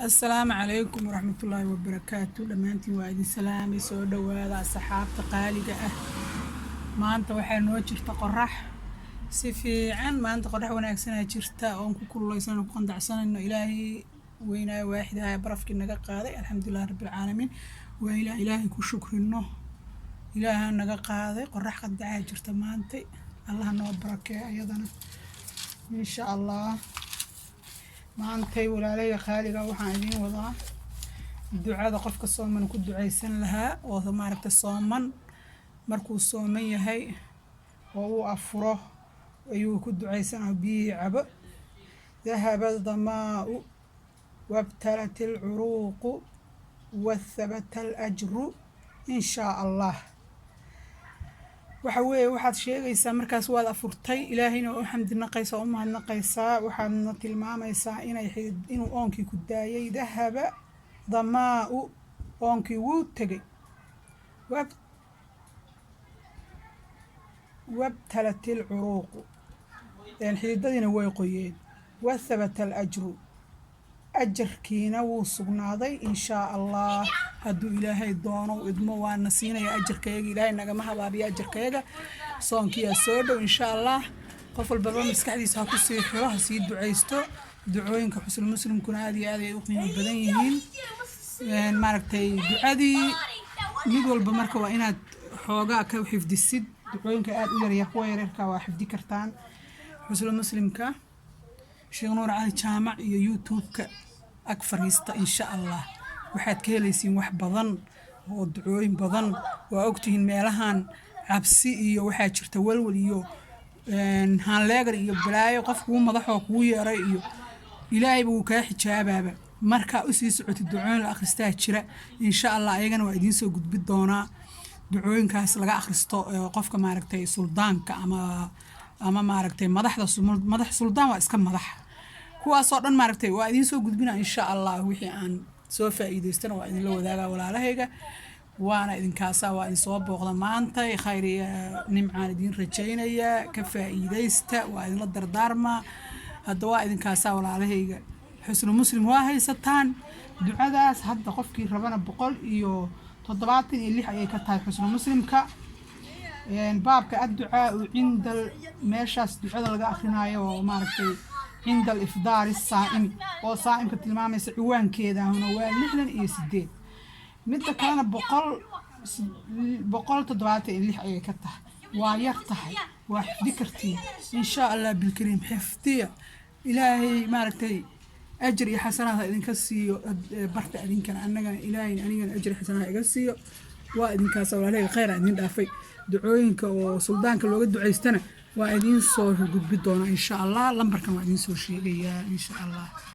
السلام عليكم ورحمة الله وبركاته. لمانتي وعدي سلامي سو دواada asxaabta qaaliga ah. maanta waxaa noo jirta qorax si fiican. maanta qorax wanaagsan ah jirta oo ku kululeysan ku qandacsanayno. ilaahay weynaa waaxidaha barafkii naga qaaday alxamdulillaah rabbil caalamiin. waa ilaahay ku shukrino. ilaaha naga qaaday qorax qadaca jirta maanta. allah noo barakeeyo ayadana insha Allah. maantay walaalay qaaliga waxaan idin wadaa ducada qofka sooman ku duceysan lahaa oo maaragta sooman markuu sooman yahay oo uu afuro ayuu ku duceysanaa biyo cabo. ذهب الظماء وابتلت العروق وثبت الأجر إن شاء الله. waxaad sheegaysaa markaas waad afurtay ilaahayna u xamdi naqaysaa u mahad naqaysaa. waxaadna tilmaamaysaa inuu oonkii ku daayay. dahaba dhamaa'u oonkii wuu tegay. wabtalat ilcuruuqu xididadiina way qoyeen. wathabata alajru ajarkiina wuu sugnaaday in shaa Allah. hadduu ilaahay doono idmo waana siinaya ajarkayga. ilaahay nagama habaabiyo ajarkayga. soonkiyaa soo dhow insha Allah. qof walbaba maskaxdiisa ha ku sii xiro ha sii duceysto. ducooyinka xusul muslimkuna aad iyo aad ay u qiimo badan yihiin. maaragtay ducadii mid walba marka waa inaad xoogaa ka xifdisid. ducooyinka aad u yaryar kuwa yaryarka waa xifdi kartaan. xusul muslimka Sheekh Nuur Cali Jaamac iyo YouTube-ka ag fariista insha Allah. waxaad ka helaysiin wax badan oo ducooyin badan. waa ogtihiin meelahan cabsi iyo waxaa jirta walwal iyo hanleegar iyo balaayo qof kuu madaxoo kuu yeeray iyo ilaahay buu kaa xijaabaaba. marka u sii socotid ducooyin la akhristaa jira insha Allah. ayagana waa idiin soo gudbi doonaa ducooyinkaas laga akhristo qofka maaragtay suldaanka ama maaragtay madax suldaan waa iska madax kuwaasoo dhan maaragtay waa idiin soo gudbina insha Allah. wixii aan soo faa'iideystana waa idin la wadaagaa walaalahayga. waana idinkaasa waa idin soo booqda maanta khayr iyo nimcaan idin rajaynaya. ka faa'iideysta waa idin la dardaarma. hadda waa idinkaasa walaalahayga. xusnu muslim waa haysataan ducadaas. hadda qofkii rabana 176 ayay ka tahay xusnu muslimka. baabka adducaa cinda meeshaas ducada laga akhrinayo oo maaragtay عند الإفطار الصائم أو صائم كتلمام يسعوان كذا هنا ولحنا يسدين متى كان بقول تدوات اللي حي كته ويرتاح وذكرتي إن شاء الله بالكريم حفظية إلهي مارتي أجري حسنات إذن كسيو برت إذن كان أنا إلهي أنا أجري حسنات كسيو وإذن كاسوا عليه خير إذن دافي دعوينك وسلطانك لو قد دعيستنا وإذن صور قد بدونا إن شاء الله لمبركم وإذن سوشي إن شاء الله.